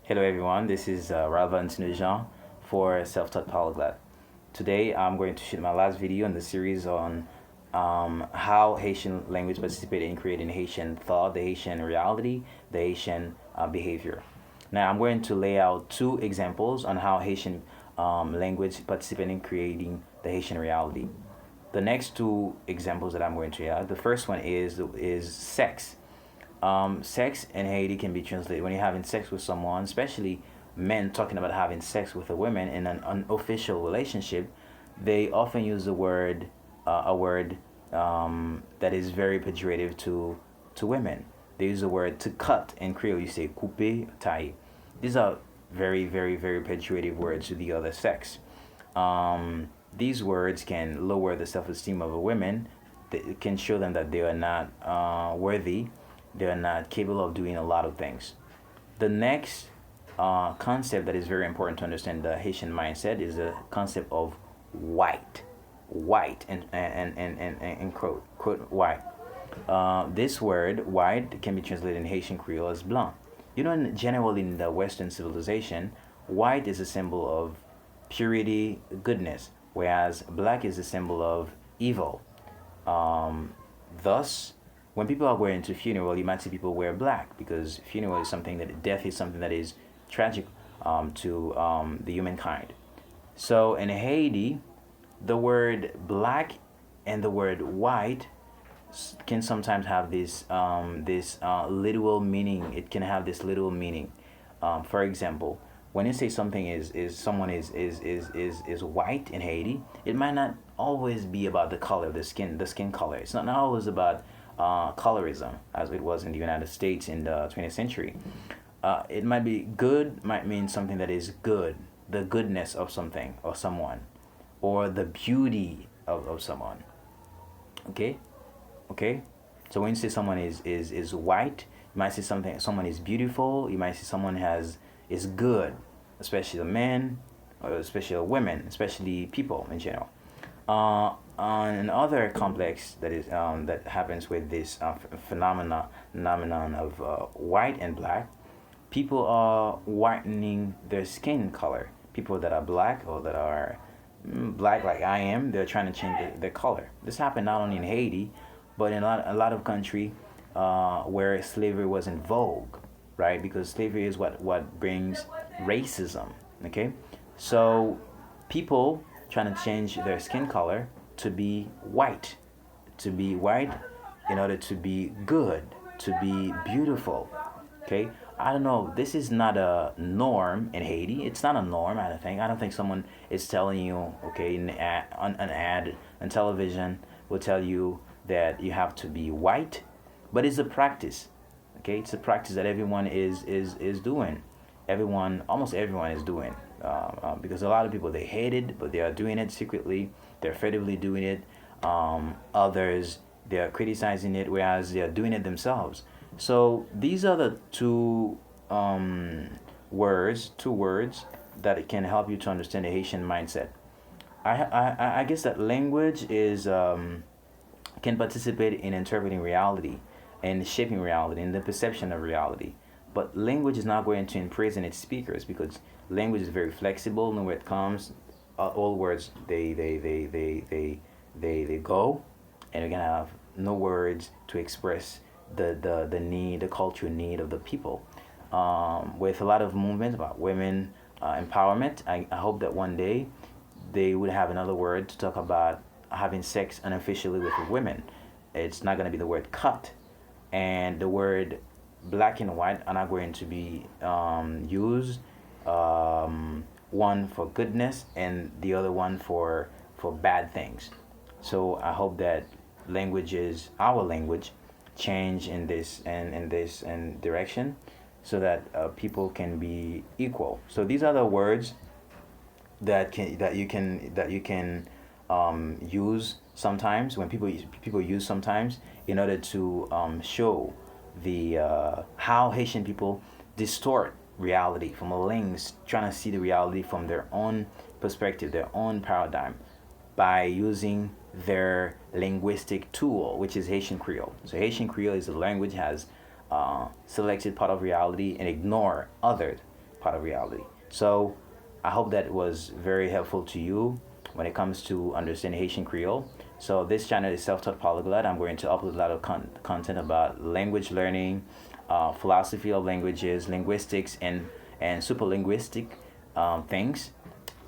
Hello everyone, this is Roland Barthes for Self-Taught Polyglot. Today I'm going to shoot my last video in the series on how Haitian language participated in creating Haitian thought, the Haitian reality, the Haitian behavior. Now I'm going to lay out two examples on how Haitian language participated in creating the Haitian reality. The next two examples that I'm going to add, the first one is sex. Sex in Haiti can be translated when you're having sex with someone, especially men talking about having sex with a woman in an unofficial relationship. They often use a word that is very pejorative to women. They use the word to cut in Creole. You say couper, tailler. These are very, very, very pejorative words to the other sex. These words can lower the self-esteem of a woman. It can show them that they are not worthy. They are not capable of doing a lot of things. The next concept that is very important to understand the Haitian mindset is the concept of white. White and quote white. This word white can be translated in Haitian Creole as blanc. You know, generally in the Western civilization, white is a symbol of purity, goodness, whereas black is a symbol of evil. Thus, when people are going to funeral, you might see people wear black because funeral is something that death is something that is tragic to the humankind. So in Haiti, the word black and the word white can sometimes have this literal meaning. It can have this literal meaning. For example, when you say something is someone is white in Haiti, it might not always be about the color of the skin color. It's not always about colorism as it was in the United States in the 20th century. It might be good, might mean something that is good, the goodness of something or someone, or the beauty of someone. Okay? Okay? So when you say someone is white, you might say someone is beautiful, you might say someone is good, especially the men, or especially the women, especially people in general. Another complex that is that happens with this phenomenon of white and black, people are whitening their skin color. People that are black or that are black like I am, they're trying to change their color. This happened not only in Haiti, but in a lot of country where slavery was in vogue, right? Because slavery is what brings racism. Okay, so people trying to change their skin color to be white in order to be good, to be beautiful. Okay, I don't know, this is not a norm in Haiti. It's not a norm. I don't think someone is telling you, okay, an ad on television will tell you that you have to be white, but it's a practice. Okay, it's a practice that everyone is doing. Almost everyone is doing, because a lot of people, they hate it, but they are doing it secretly. They're furtively doing it. Others, they are criticizing it, whereas they are doing it themselves. So these are the two words that can help you to understand the Haitian mindset. I guess that language is can participate in interpreting reality and shaping reality and the perception of reality. But language is not going to imprison its speakers because language is very flexible. And when it comes, all words they go, and you're gonna have no words to express the need, the cultural need of the people. With a lot of movement about women empowerment, I hope that one day they would have another word to talk about having sex unofficially with women. It's not gonna be the word cut, and the word black and white are not going to be used, one for goodness and the other one for bad things. So I hope that our language change in this and direction, so that people can be equal. So these are the words that you can use sometimes, when people use sometimes, in order to show the how Haitian people distort reality from a lens, trying to see the reality from their own perspective, their own paradigm, by using their linguistic tool, which is Haitian Creole. So Haitian Creole is a language has selected part of reality and ignore others. part of reality. So I hope that was very helpful to you when it comes to understanding Haitian Creole. So this channel is Self-Taught Polyglot. I'm going to upload a lot of content about language learning, philosophy of languages, linguistics, and super linguistic things.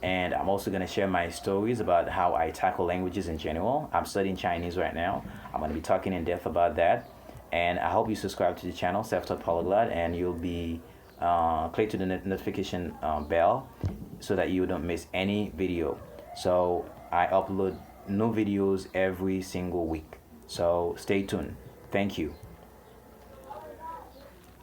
And I'm also going to share my stories about how I tackle languages in general. I'm studying Chinese right now. I'm going to be talking in depth about that. And I hope you subscribe to the channel, Self-Taught Polyglot, and you'll be click to the notification bell so that you don't miss any video. So I upload new videos every single week. So stay tuned. Thank you.